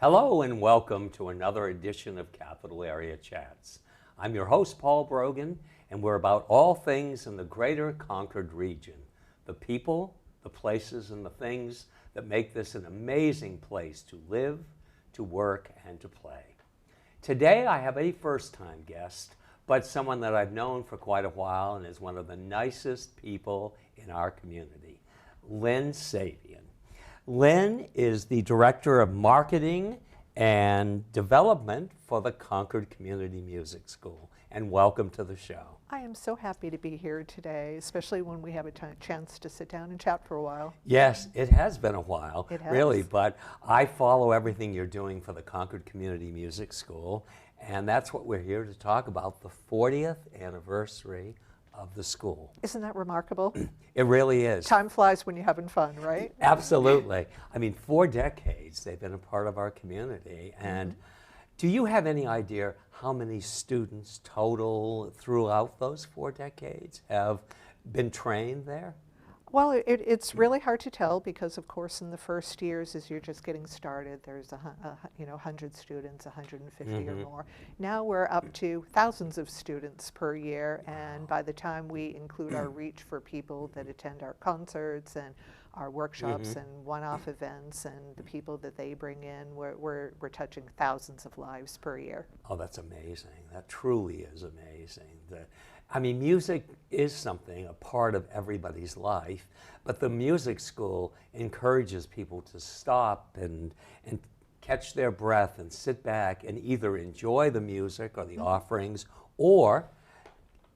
Hello and welcome to another edition of Capital Area Chats. I'm your host, Paul Brogan, and we're about all things in the greater Concord region. The people, the places, and the things that make this an amazing place to live, to work, and to play. Today I have a first-time guest, but someone that I've known for quite a while and is one of the nicest people in our community, Lynne Sabean. Lynne is the Director of Marketing and Development for the Concord Community Music School. And welcome to the show. I am so happy to be here today, especially when we have a chance to sit down and chat for a while. Yes, it has been a while, It has. really, but I follow everything you're doing for the Concord Community Music School, and that's what we're here to talk about, the 40th anniversary of the school. Isn't that remarkable? It really is. Time flies when you're having fun, right? Absolutely. I mean, 4 decades they've been a part of our community. And do you have any idea how many students total throughout those 4 decades have been trained there? Well, it's really hard to tell because, of course, in the first years, as you're just getting started, there's 100 students, 150 or more. Now we're up to thousands of students per year, and by the time we include our reach for people that attend our concerts and our workshops and one-off events and the people that they bring in, we're touching thousands of lives per year. Oh, that's amazing. That truly is amazing. I mean, music is something, a part of everybody's life, but the music school encourages people to stop and catch their breath and sit back and either enjoy the music or the offerings, or,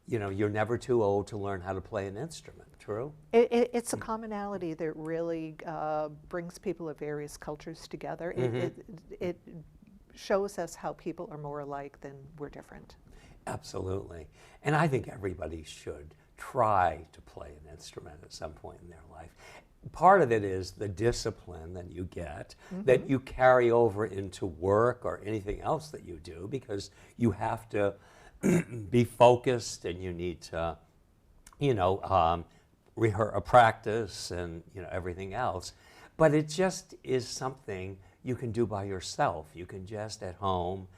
you know, you're never too old to learn how to play an instrument, true? It's a commonality that really brings people of various cultures together. It shows us how people are more alike than we're different. Absolutely. And I think everybody should try to play an instrument at some point in their life. Part of it is the discipline that you get, that you carry over into work or anything else that you do, because you have to be focused and you need to, practice and, everything else. But it just is something you can do by yourself. You can just at home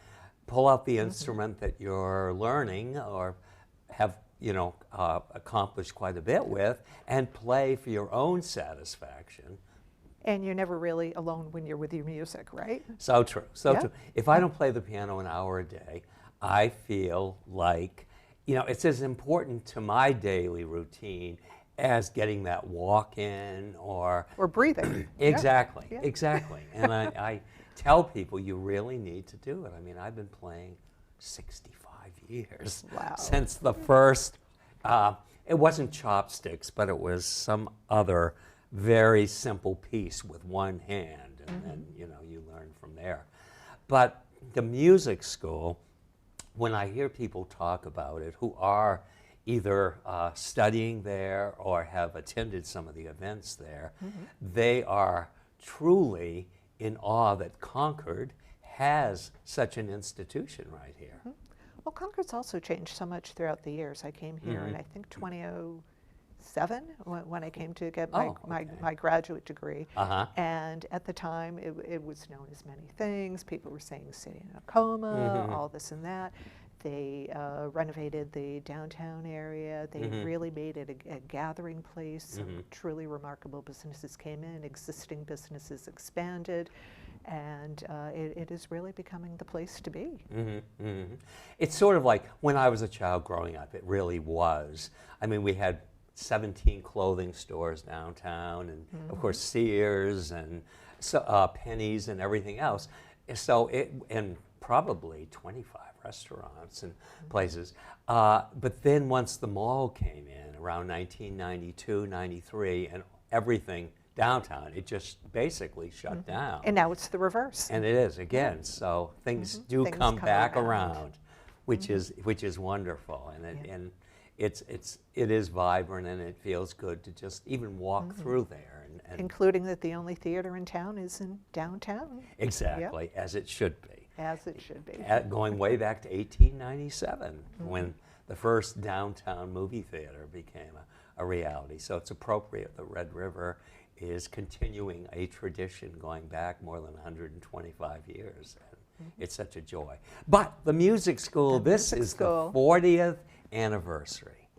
pull out the instrument that you're learning or have, accomplished quite a bit with and play for your own satisfaction. And you're never really alone when you're with your music, right? So true, so Yeah. true. If I don't play the piano an hour a day, I feel like, it's as important to my daily routine as getting that walk in or breathing. Exactly, Yeah. exactly. And I tell people you really need to do it. I mean, I've been playing 65 years. Wow. Since the first, it wasn't chopsticks, but it was some other very simple piece with one hand, and then, you learn from there. But the music school, when I hear people talk about it who are either studying there or have attended some of the events there, they are truly in awe that Concord has such an institution right here. Well, Concord's also changed so much throughout the years. I came here in, I think, 2007 when I came to get my graduate degree. And at the time, it was known as many things. People were saying City in a Coma, all this and that. They renovated the downtown area. They really made it a gathering place. Some truly remarkable businesses came in, existing businesses expanded, and it is really becoming the place to be. It's sort of like when I was a child growing up, it really was. I mean, we had 17 clothing stores downtown, and of course Sears and Penny's and everything else. So and probably 25 restaurants and places. But then once the mall came in around 1992, 93, and everything downtown, it just basically shut down. And now it's the reverse. And it is again. So things do Things come come back around. around, which is wonderful, and it is vibrant, and it feels good to just even walk through there. And Including that the only theater in town is in downtown. exactly, as it should be. As it should be. Going way back to 1897, when the first downtown movie theater became a reality. So it's appropriate that Red River is continuing a tradition going back more than 125 years. And it's such a joy. But the music school, this is the 40th anniversary.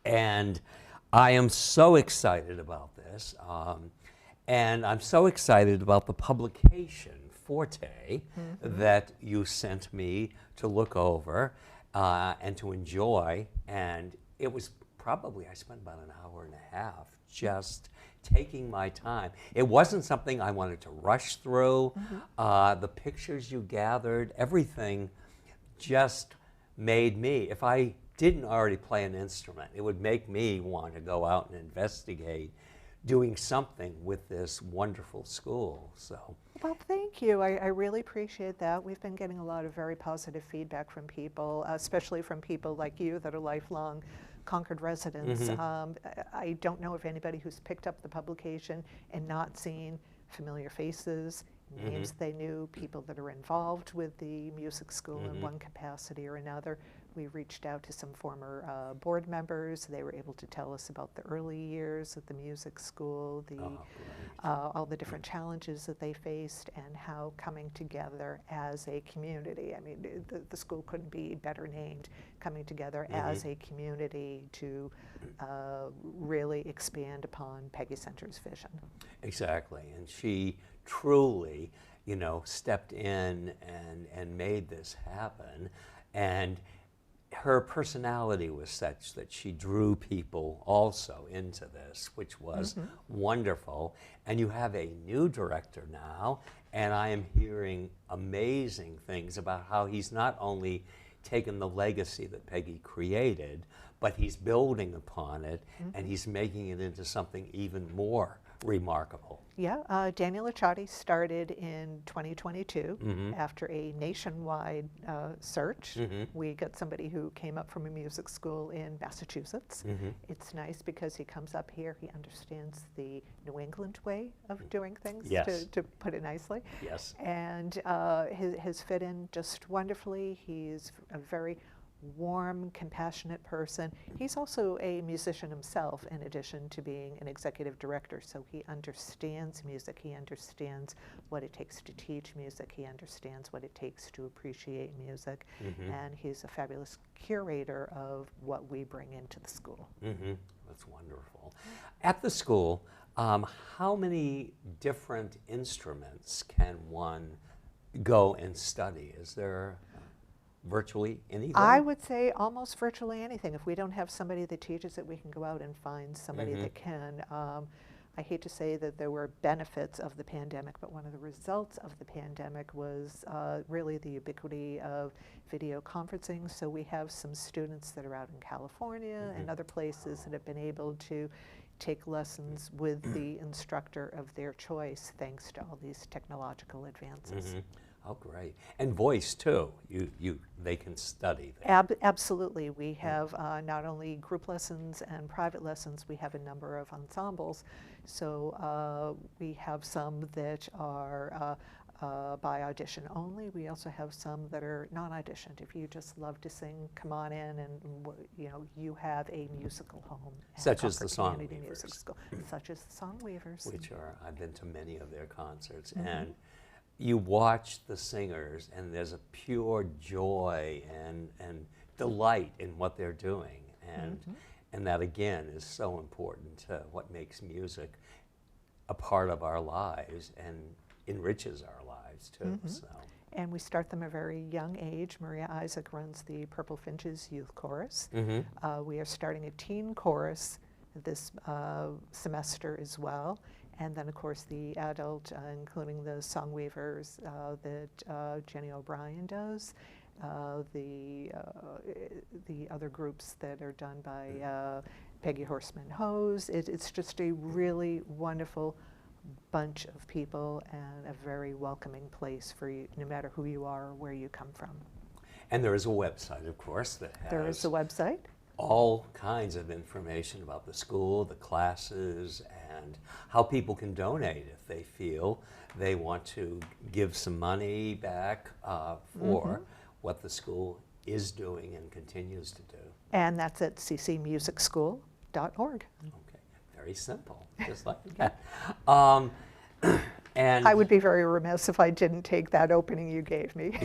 And I am so excited about this. And I'm so excited about the publication, Forte, that you sent me to look over and to enjoy. And it was probably, I spent about an hour and a half just taking my time. It wasn't something I wanted to rush through. The pictures you gathered, everything just made me, if I didn't already play an instrument, it would make me want to go out and investigate doing something with this wonderful school. So, well, thank you. I really appreciate that. We've been getting a lot of very positive feedback from people, especially from people like you that are lifelong Concord residents. I don't know of anybody who's picked up the publication and not seen familiar faces, names they knew, people that are involved with the music school in one capacity or another. We reached out to some former board members. They were able to tell us about the early years at the music school, all the different challenges that they faced, and how coming together as a community, I mean, the school couldn't be better named, coming together as a community to really expand upon Peggy Center's vision. Exactly, and she truly, you know, stepped in and made this happen. And her personality was such that she drew people also into this, which was wonderful. And you have a new director now, and I am hearing amazing things about how he's not only taken the legacy that Peggy created, but he's building upon it, and he's making it into something even more remarkable. Yeah, Daniel Licciardi started in 2022 after a nationwide search. We got somebody who came up from a music school in Massachusetts. It's nice because he comes up here, he understands the New England way of doing things, to put it nicely. Yes. And has fit in just wonderfully. He's a very warm, compassionate person. He's also a musician himself, in addition to being an executive director, so he understands music, he understands what it takes to teach music, he understands what it takes to appreciate music, and he's a fabulous curator of what we bring into the school. That's wonderful. At the school, how many different instruments can one go and study? Is there virtually anything? I would say almost virtually anything. If we don't have somebody that teaches it, we can go out and find somebody that can. I hate to say that there were benefits of the pandemic, but one of the results of the pandemic was really the ubiquity of video conferencing. So we have some students that are out in California and other places that have been able to take lessons with the instructor of their choice, thanks to all these technological advances. Oh, great. And voice, too. They can study that. Absolutely. We have not only group lessons and private lessons, we have a number of ensembles. So we have some that are by audition only. We also have some that are non-auditioned. If you just love to sing, come on in, and you have a musical home. Such as the Songweavers. Such as the Songweavers. Which are, I've been to many of their concerts, and you watch the singers, and there's a pure joy and delight in what they're doing, and that again is so important to what makes music a part of our lives and enriches our lives too. So. And we start them at a very young age. Maria Isaac runs the Purple Finches Youth Chorus. We are starting a teen chorus this semester as well. And then, of course, the adult, including the Songweavers that Jenny O'Brien does, the other groups that are done by Peggy Horseman Hose. It's just a really wonderful bunch of people and a very welcoming place for you, no matter who you are or where you come from. And there is a website, of course, that has... There is a website. All kinds of information about the school, the classes, and how people can donate if they feel they want to give some money back for what the school is doing and continues to do. And that's at ccmusicschool.org. Okay, very simple, just like that. And I would be very remiss if I didn't take that opening you gave me.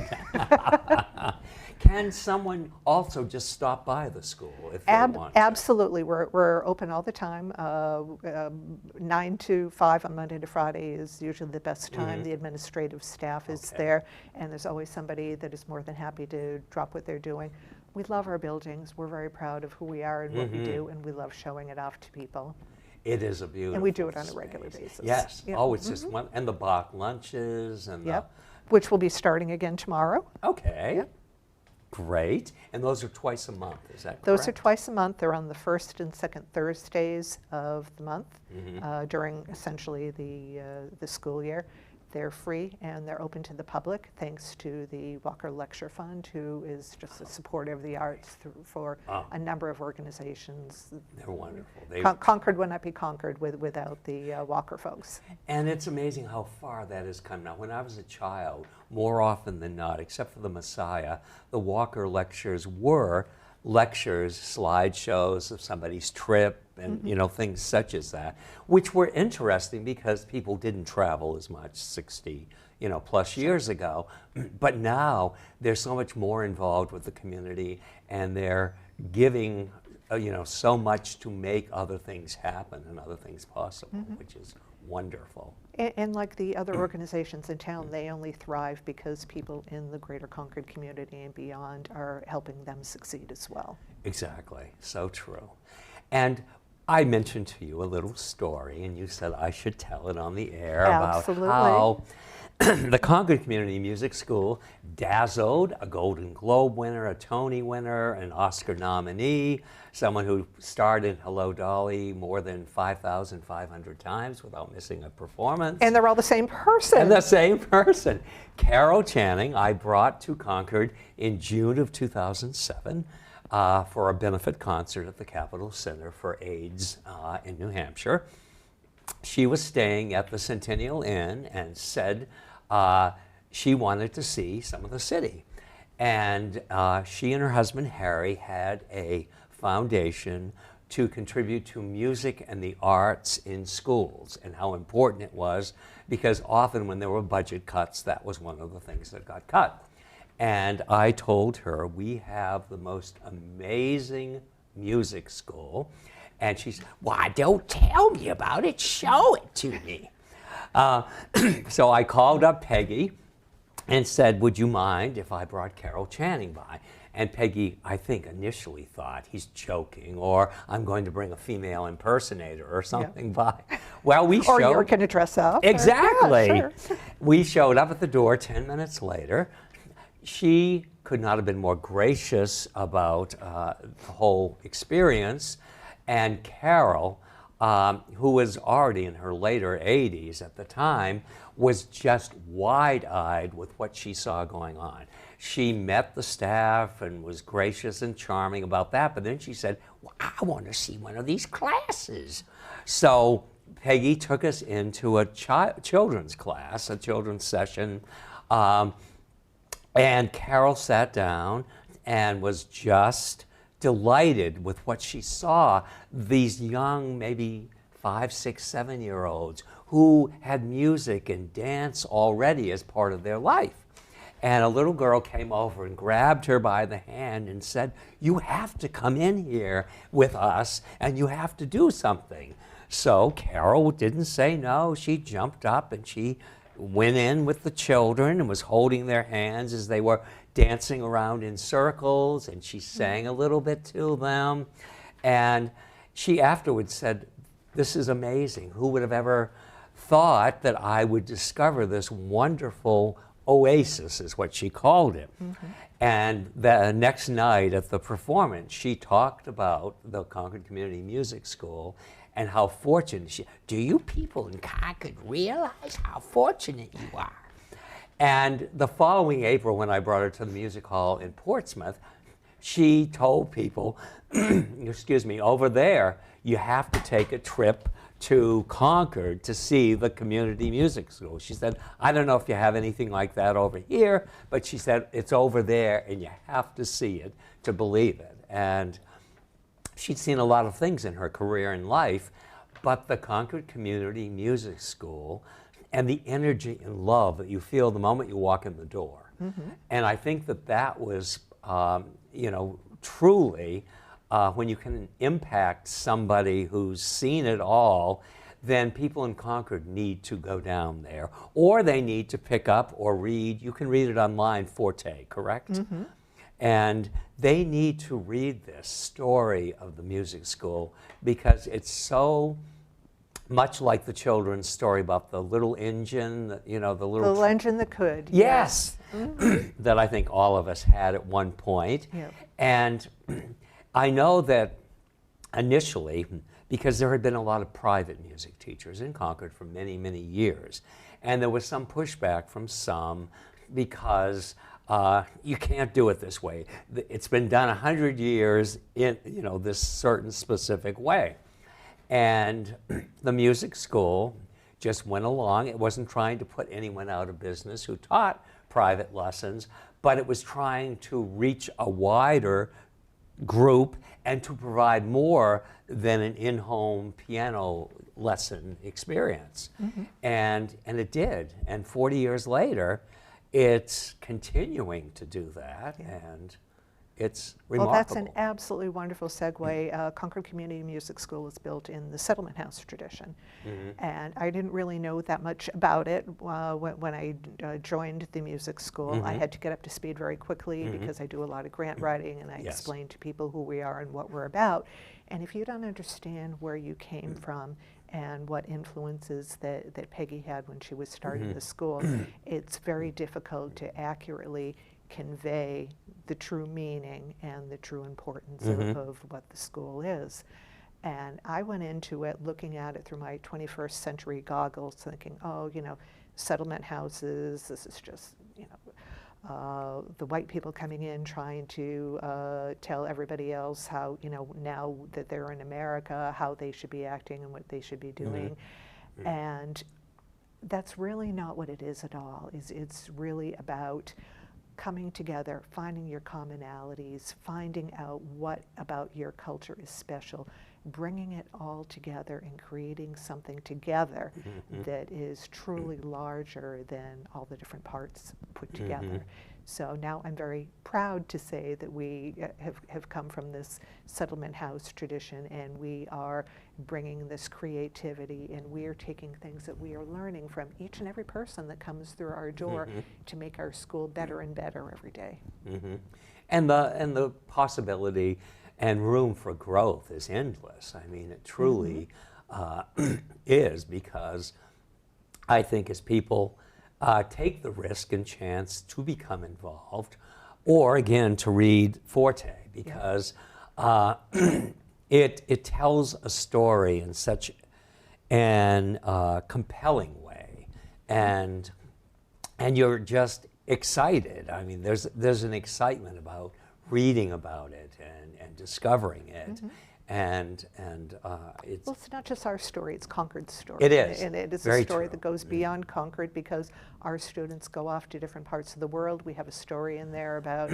Can someone also just stop by the school if they want to? Absolutely. We're open all the time. 9 to 5 on Monday to Friday is usually the best time. The administrative staff is there, and there's always somebody that is more than happy to drop what they're doing. We love our buildings. We're very proud of who we are and what we do, and we love showing it off to people. It is a beautiful And we do it on a space. regular basis. Yes. Yeah. Oh, it's just one. And the Bach lunches and Yep. Which will be starting again tomorrow. Okay. Yep. Great. And those are twice a month, is that correct? Those are twice a month. They're on the first and second Thursdays of the month during essentially the school year. They're free and they're open to the public, thanks to the Walker Lecture Fund, who is just a supporter of the arts for a number of organizations. They're wonderful. Concord would not be Concord without the Walker folks. And it's amazing how far that has come now. When I was a child, more often than not, except for the Messiah, the Walker lectures were lectures, slideshows of somebody's trip, and things such as that, which were interesting because people didn't travel as much 60 plus years ago. But now they're so much more involved with the community, and they're giving so much to make other things happen and other things possible, which is wonderful. And like the other organizations in town, they only thrive because people in the greater Concord community and beyond are helping them succeed as well. Exactly, so true. And I mentioned to you a little story, and you said I should tell it on the air about how the Concord Community Music School dazzled a Golden Globe winner, a Tony winner, an Oscar nominee, someone who starred in Hello, Dolly more than 5,500 times without missing a performance. And they're all the same person. And the same person. Carol Channing, I brought to Concord in June of 2007 for a benefit concert at the Capitol Center for AIDS in New Hampshire. She was staying at the Centennial Inn and said she wanted to see some of the city. And she and her husband, Harry, had a foundation to contribute to music and the arts in schools, and how important it was, because often when there were budget cuts, that was one of the things that got cut. And I told her, we have the most amazing music school. And she said, why, don't tell me about it, show it to me. So I called up Peggy and said, would you mind if I brought Carol Channing by? And Peggy, I think, initially thought he's joking, or I'm going to bring a female impersonator or something by. Well, we showed... Or you're going to dress up. Exactly. Yeah, sure. We showed up at the door 10 minutes later. She could not have been more gracious about the whole experience. And Carol, who was already in her later 80s at the time, was just wide-eyed with what she saw going on. She met the staff and was gracious and charming about that, but then she said, well, I want to see one of these classes. So Peggy took us into a children's class, a children's session, and Carol sat down and was just delighted with what she saw. These young, maybe 5, 6, 7-year-olds who had music and dance already as part of their life. And a little girl came over and grabbed her by the hand and said, you have to come in here with us and you have to do something. So Carol didn't say no. She jumped up and she went in with the children and was holding their hands as they were dancing around in circles, and she sang a little bit to them. And she afterwards said, this is amazing. Who would have ever thought that I would discover this wonderful oasis, is what she called it. And the next night at the performance, she talked about the Concord Community Music School and how fortunate do you people in Concord realize how fortunate you are? And the following April, when I brought her to the music hall in Portsmouth, she told people, excuse me, over there, you have to take a trip to Concord to see the community music school. She said, I don't know if you have anything like that over here, but she said, it's over there and you have to see it to believe it. And she'd seen a lot of things in her career and life, but the Concord Community Music School and the energy and love that you feel the moment you walk in the door. And I think that that was, you know, truly, when you can impact somebody who's seen it all, then people in Concord need to go down there, or they need to pick up or read. You can read it online, Forte, correct? And they need to read this story of the music school because it's so much like the children's story about the little engine, you know, the little engine that could. Yes, that I think all of us had at one point. And I know that initially, because there had been a lot of private music teachers in Concord for many, many years, and there was some pushback from some because you can't do it this way. It's been done 100 years in, you know, this certain specific way. And the music school just went along. It wasn't trying to put anyone out of business who taught private lessons, but it was trying to reach a wider group and to provide more than an in-home piano lesson experience. And it did. And 40 years later, it's continuing to do that. And it's remarkable. Well, that's an absolutely wonderful segue. Concord Community Music School was built in the settlement house tradition. And I didn't really know that much about it when I joined the music school. I had to get up to speed very quickly because I do a lot of grant writing, and I explain to people who we are and what we're about. And if you don't understand where you came from and what influences that Peggy had when she was starting the school, it's very difficult to accurately convey the true meaning and the true importance of what the school is. And I went into it looking at it through my 21st century goggles, thinking, oh, you know, settlement houses, this is just, you know, the white people coming in trying to tell everybody else how, you know, now that they're in America, how they should be acting and what they should be doing. And that's really not what it is at all. It's really about coming together, finding your commonalities, finding out what about your culture is special, bringing it all together and creating something together that is truly larger than all the different parts put together. So now I'm very proud to say that we have come from this settlement house tradition, and we are bringing this creativity, and we are taking things that we are learning from each and every person that comes through our door to make our school better and better every day. And the possibility and room for growth is endless. I mean, it truly is, because I think as people take the risk and chance to become involved, or again to read Forte, because it tells a story in such an compelling way, and you're just excited. I mean, there's an excitement about reading about it and discovering it. And it's... Well, it's not just our story, it's Concord's story. It is. And it is Very a story true. that goes beyond Concord, because our students go off to different parts of the world. We have a story in there about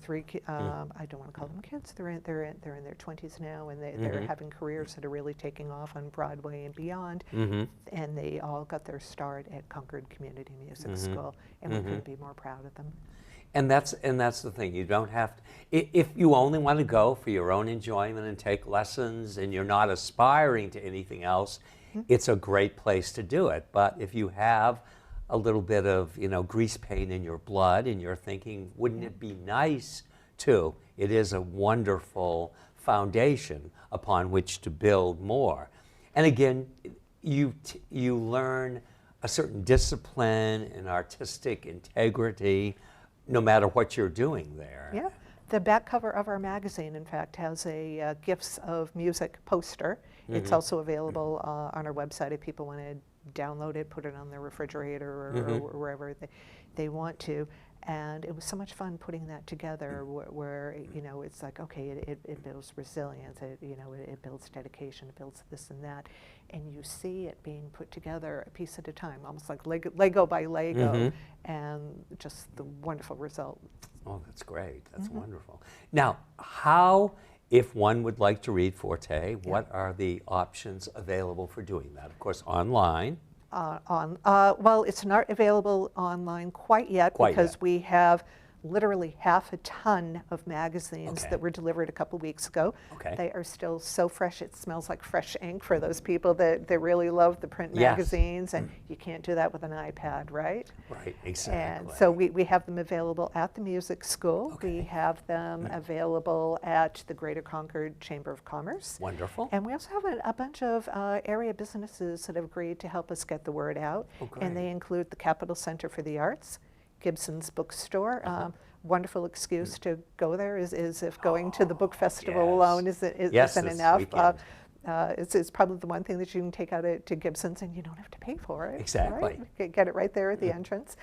three, I don't want to call them kids, they're in their 20s now, and they're having careers that are really taking off on Broadway and beyond. And they all got their start at Concord Community Music School, and we couldn't be more proud of them. And that's the thing. You don't have to, if you only want to go for your own enjoyment and take lessons and you're not aspiring to anything else, it's a great place to do it. But if you have a little bit of, you know, grease paint in your blood and you're thinking, wouldn't it be nice to, it is a wonderful foundation upon which to build more. And again, you learn a certain discipline and artistic integrity, no matter what you're doing there. Yeah, the back cover of our magazine, in fact, has a Gifts of Music poster. It's also available on our website if people want to download it, put it on their refrigerator or wherever they want to. And it was so much fun putting that together, where you know, it's like, okay, it builds resilience, you know, it builds dedication, it builds this and that, and you see it being put together a piece at a time, almost like Lego by Lego, and just the wonderful result. Oh, that's great. That's wonderful. Now, how if one would like to read Forte, what are the options available for doing that? Of course, online. Well, it's not available online quite yet because we have literally half a ton of magazines that were delivered a couple weeks ago. They are still so fresh, it smells like fresh ink for those people that really love the print magazines, and you can't do that with an iPad, right? Right, exactly. And so we have them available at the music school. We have them available at the Greater Concord Chamber of Commerce. Wonderful. And we also have a bunch of area businesses that have agreed to help us get the word out. And they include the Capitol Center for the Arts, Gibson's Bookstore. Wonderful excuse to go there is if going to the book festival alone isn't enough. It's probably the one thing that you can take out to Gibson's and you don't have to pay for it. Exactly. Right? Get it right there at the entrance.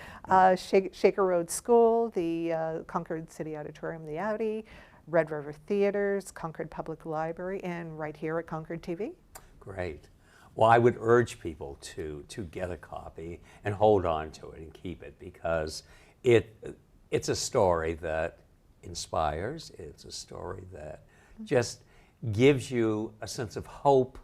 Shaker Road School, the Concord City Auditorium, the Audi, Red River Theaters, Concord Public Library, and right here at Concord TV. Great. Well, I would urge people to get a copy and hold on to it and keep it, because it's a story that inspires. It's a story that just gives you a sense of hope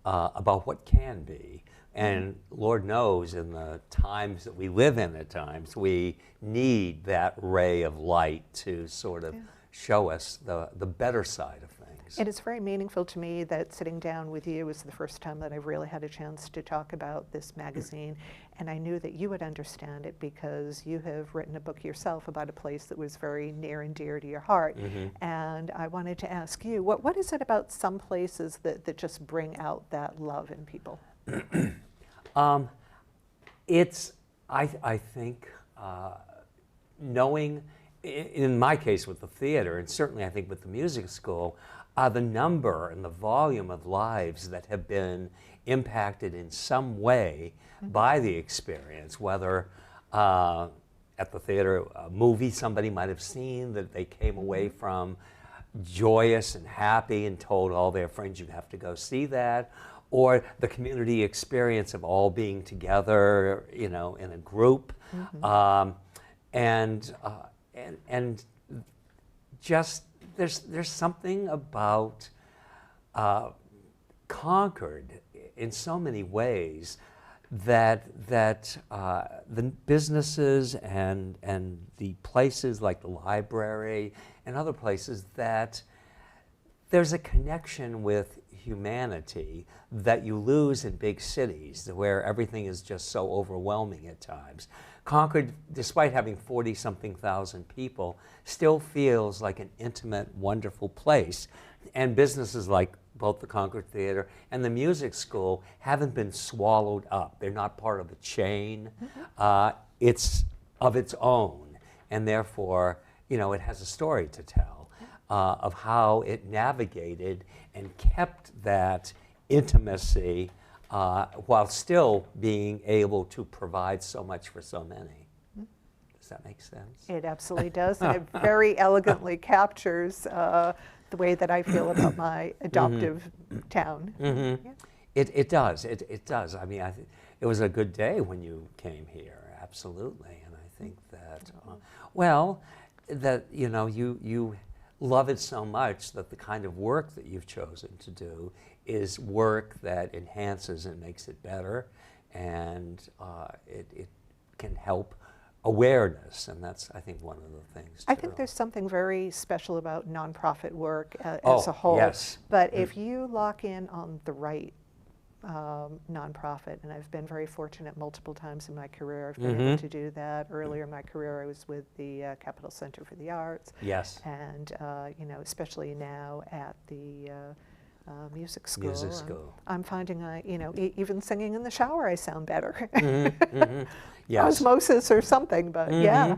about what can be. And Lord knows, in the times that we live in at times, we need that ray of light to sort of show us the better side of things. And it's very meaningful to me that sitting down with you is the first time that I've really had a chance to talk about this magazine. And I knew that you would understand it because you have written a book yourself about a place that was very near and dear to your heart. And I wanted to ask you, what is it about some places that just bring out that love in people? I think, knowing, in my case with the theater, and certainly I think with the music school, the number and the volume of lives that have been impacted in some way by the experience, whether at the theater, a movie somebody might have seen that they came away from joyous and happy and told all their friends, you have to go see that, or the community experience of all being together, you know, in a group, and just there's something about Concord in so many ways that the businesses and the places like the library and other places, that there's a connection with humanity that you lose in big cities where everything is just so overwhelming at times. Concord, despite having 40-something thousand people, still feels like an intimate, wonderful place. And businesses like both the Concord Theater and the music school haven't been swallowed up. They're not part of a chain. It's of its own. And therefore, you know, it has a story to tell of how it navigated and kept that intimacy while still being able to provide so much for so many. Does that make sense? It absolutely does, and it very elegantly captures the way that I feel about my adoptive town. It does. It does. I mean, it was a good day when you came here, absolutely. And I think that, well, that, you know, you love it so much that the kind of work that you've chosen to do is work that enhances and makes it better, and it can help awareness, and that's, I think, one of the things, I think there's something very special about nonprofit work as a whole. Yes. But if you lock in on the right nonprofit, and I've been very fortunate multiple times in my career, I've been able to do that. Earlier in my career, I was with the Capitol Center for the Arts. Yes. And, you know, especially now at the music school. Music school. I'm finding, you know, even singing in the shower, I sound better. Yes. Osmosis or something, but yeah.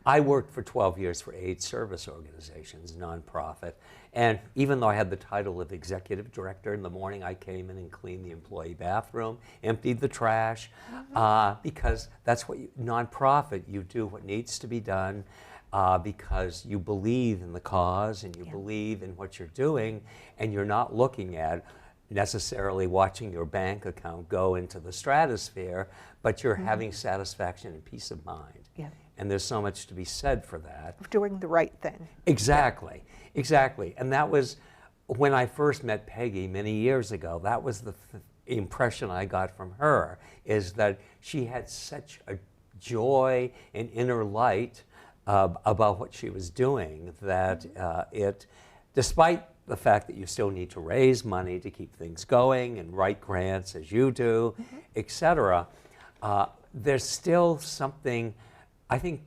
I worked for 12 years for AIDS service organizations, nonprofit, and even though I had the title of executive director, in the morning I came in and cleaned the employee bathroom, emptied the trash, because that's what nonprofit, you do what needs to be done because you believe in the cause and you believe in what you're doing, and you're not looking at necessarily watching your bank account go into the stratosphere, but you're having satisfaction and peace of mind. And there's so much to be said for that. Of doing the right thing. Exactly, exactly. And that was, when I first met Peggy many years ago, that was the impression I got from her, is that she had such a joy and inner light about what she was doing, that despite the fact that you still need to raise money to keep things going and write grants as you do, etc., there's still something, I think,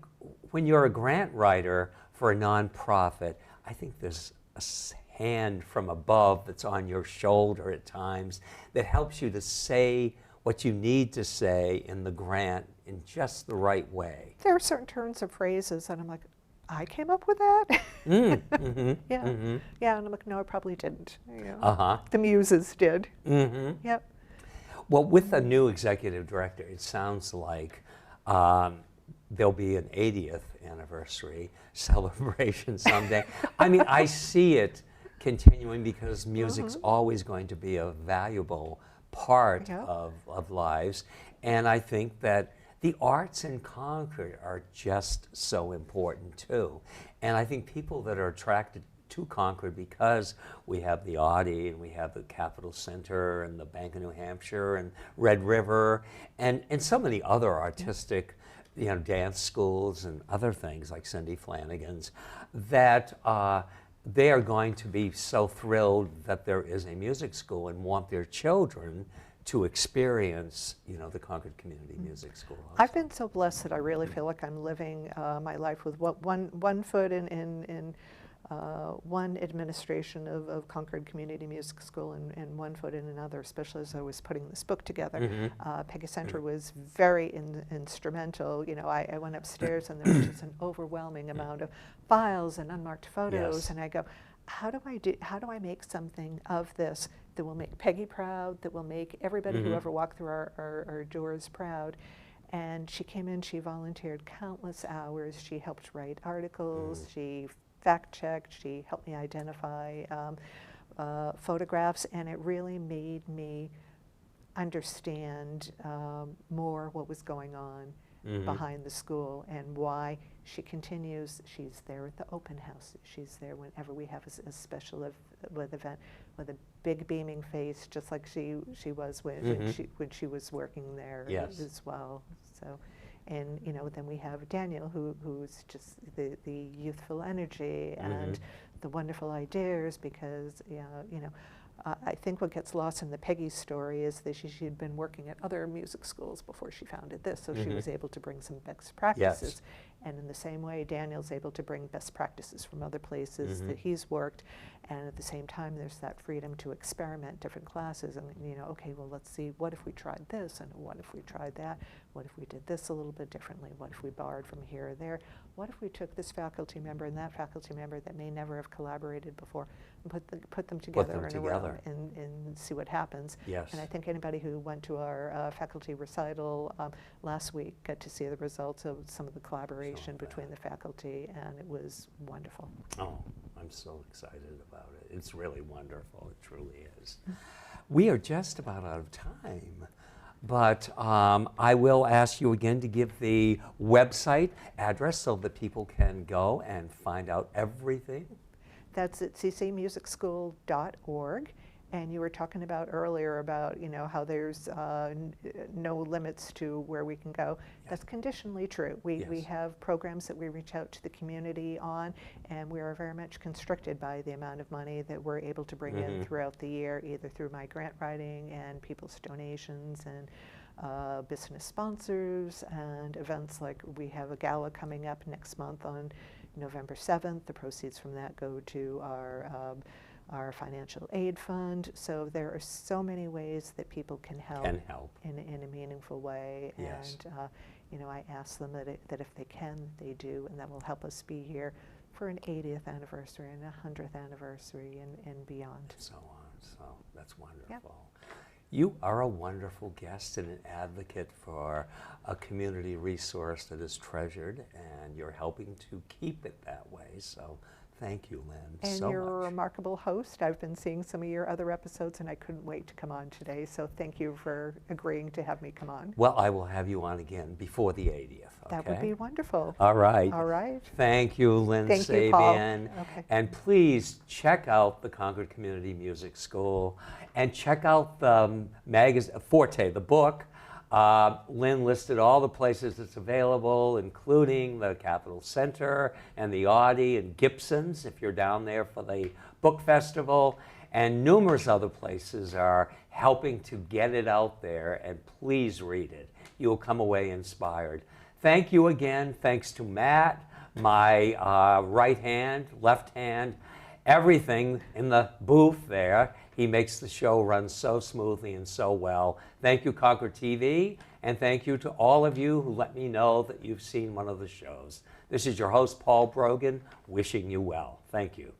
when you're a grant writer for a nonprofit, I think there's a hand from above that's on your shoulder at times that helps you to say what you need to say in the grant in just the right way. There are certain turns of phrases and I'm like, I came up with that? Yeah, yeah, and I'm like, no, I probably didn't. You know, the muses did. Yep. Well, with a new executive director, it sounds like there'll be an 80th anniversary celebration someday. I mean, I see it continuing because music's always going to be a valuable part of lives. And I think that the arts in Concord are just so important too. And I think people that are attracted to Concord because we have the Audi and we have the Capitol Center and the Bank of New Hampshire and Red River and so many other artistic, you know, dance schools and other things like Cindy Flanagan's, that they are going to be so thrilled that there is a music school and want their children to experience, you know, the Concord Community Music School also. I've been so blessed that I really feel like I'm living my life with one foot in one administration of Concord Community Music School and one foot in another, especially as I was putting this book together. Peggy Center was very instrumental. You know, I went upstairs and there was just an overwhelming amount of files and unmarked photos, and I go, how do I make something of this that will make Peggy proud, that will make everybody who ever walked through our doors proud? And she came in, she volunteered countless hours, she helped write articles, she fact-checked, she helped me identify photographs, and it really made me understand more what was going on behind the school and why she continues. She's there at the open house. She's there whenever we have a special event with a big beaming face, just like she was when she was working there as well. So, and you know, then we have Daniel, who's just the youthful energy and the wonderful ideas, because you know. I think what gets lost in the Peggy story is that she'd been working at other music schools before she founded this, so she was able to bring some best practices. And in the same way, Daniel's able to bring best practices from other places that he's worked, and at the same time, there's that freedom to experiment different classes. And you know, okay, well, let's see, what if we tried this, and what if we tried that? What if we did this a little bit differently? What if we borrowed from here or there? What if we took this faculty member and that faculty member that may never have collaborated before and put them together in a room and see what happens? And I think anybody who went to our faculty recital last week got to see the results of some of the collaboration between the faculty, and it was wonderful. Oh, I'm so excited about it. It's really wonderful. It truly is. We are just about out of time. But I will ask you again to give the website address so that people can go and find out everything. That's at ccmusicschool.org. And you were talking about earlier about, you know, how there's no limits to where we can go. That's conditionally true. We have programs that we reach out to the community on, and we are very much constricted by the amount of money that we're able to bring in throughout the year, either through my grant writing and people's donations and business sponsors and events. Like we have a gala coming up next month on November 7th. The proceeds from that go to our financial aid fund. So there are so many ways that people can help in a meaningful way. And you know, I ask them that if they can, they do, and that will help us be here for an 80th anniversary and a 100th anniversary and beyond. So on. So that's wonderful. You are a wonderful guest and an advocate for a community resource that is treasured, and you're helping to keep it that way. So Thank you, Lynne, And so you're a much. remarkable host. I've been seeing some of your other episodes, and I couldn't wait to come on today. So thank you for agreeing to have me come on. Well, I will have you on again before the 80th, okay? That would be wonderful. All right. All right. Thank you, Lynne Thank you, Paul. Sabean. Okay. And please check out the Concord Community Music School and check out the magazine, Forte, the book. Lynne listed all the places it's available, including the Capitol Center and the Audie and Gibson's, if you're down there for the book festival. And numerous other places are helping to get it out there, and please read it. You'll come away inspired. Thank you again. Thanks to Matt, my right hand, left hand, everything in the booth there. He makes the show run so smoothly and so well. Thank you, Concord TV, and thank you to all of you who let me know that you've seen one of the shows. This is your host, Paul Brogan, wishing you well. Thank you.